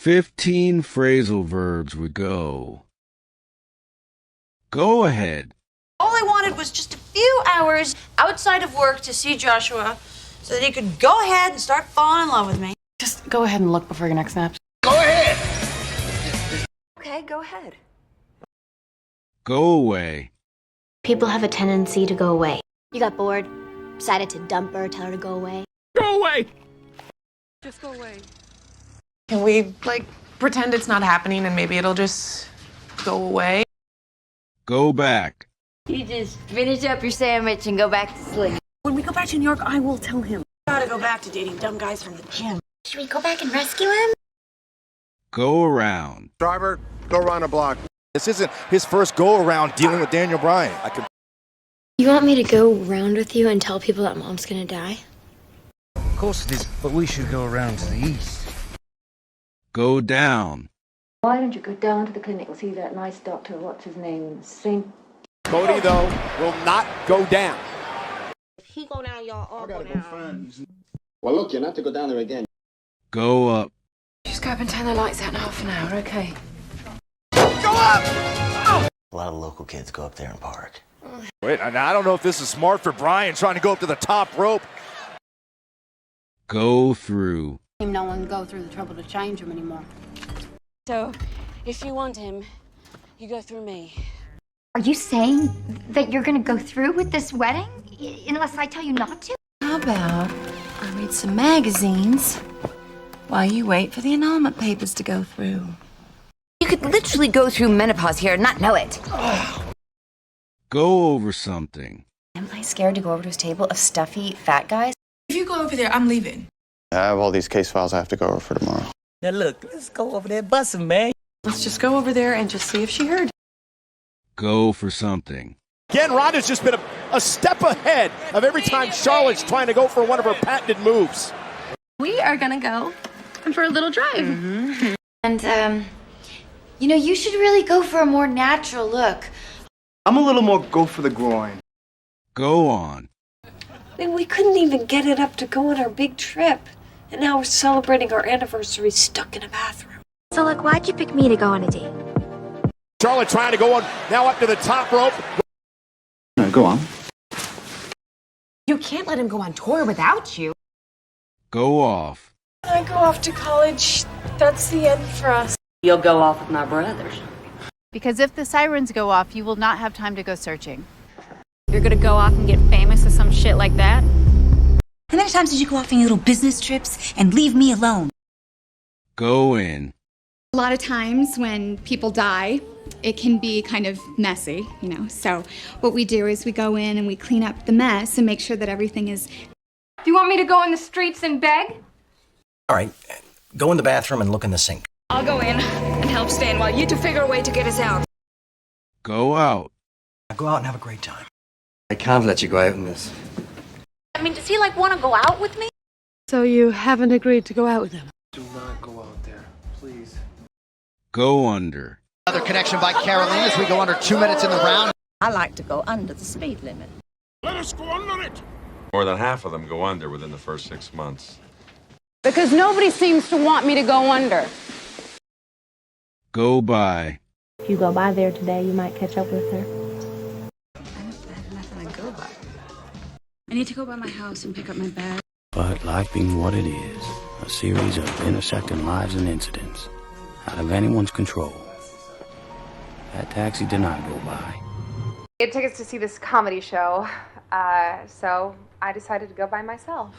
15 phrasal verbs we go. Go ahead. All I wanted was just a few hours outside of work to see Joshua so that he could go ahead and start falling in love with me. Just go ahead and look before your next snaps. Go ahead! Okay, go ahead. Go away. People have a tendency to go away. You got bored, decided to dump her, tell her to go away. Go away! Just go away. Can we, pretend it's not happening and maybe it'll just go away? Go back. You just finish up your sandwich and go back to sleep. When we go back to New York, I will tell him. Gotta go back to dating dumb guys from the gym. Should we go back and rescue him? Go around. Driver, go around the block. This isn't his first go-around dealing with Daniel Bryan. You want me to go around with you and tell people that Mom's gonna die? Of course it is, but we should go around to the east. Go down. Why don't you go down to the clinic and see that nice doctor, what's his name, St. Cody, though, will not go down. If he go down, y'all all go down. Well, look, you're not to go down there again. Go up. Just go up and turn the lights out in half an hour, okay? Go up! Oh! A lot of local kids go up there and park. Wait, I don't know if this is smart for Bryan trying to go up to the top rope. Go through. No one go through the trouble to change him anymore. So, if you want him, you go through me. Are you saying that you're gonna go through with this wedding? Unless I tell you not to? How about I read some magazines while you wait for the annulment papers to go through? You could literally go through menopause here and not know it. Go over something. Am I scared to go over to his table of stuffy fat guys? If you go over there, I'm leaving. I have all these case files I have to go over for tomorrow. Now look, let's go over there bussin', man. Let's just go over there and just see if she heard. Go for something. Again, Ronda's just been a step ahead of every time Charlotte's trying to go for one of her patented moves. We are gonna go for a little drive. Mm-hmm. And, you should really go for a more natural look. I'm a little more go for the groin. Go on. And we couldn't even get it up to go on our big trip. And now we're celebrating our anniversary stuck in a bathroom. So look, why'd you pick me to go on a date? Charlotte trying to go on now up to the top rope. Go on. You can't let him go on tour without you. Go off. I go off to college. That's the end for us. You'll go off with my brothers. Because if the sirens go off, you will not have time to go searching. You're gonna go off and get famous or some shit like that? How many times did you go off on your little business trips and leave me alone? Go in. A lot of times when people die, it can be kind of messy, So what we do is we go in and we clean up the mess and make sure that everything is... Do you want me to go in the streets and beg? All right, go in the bathroom and look in the sink. I'll go in and help Stan while you two figure a way to get us out. Go out. Now go out and have a great time. I can't let you go out in this. I mean, does he, want to go out with me? So you haven't agreed to go out with him? Do not go out there, please. Go under. Another connection by Caroline as we go under 2 minutes in the round. I like to go under the speed limit. Let us go under it. More than half of them go under within the first 6 months. Because nobody seems to want me to go under. Go by. If you go by there today, you might catch up with her. I need to go by my house and pick up my bag. But life being what it is, a series of intersecting lives and incidents out of anyone's control. That taxi did not go by. It took us to see this comedy show, so I decided to go by myself.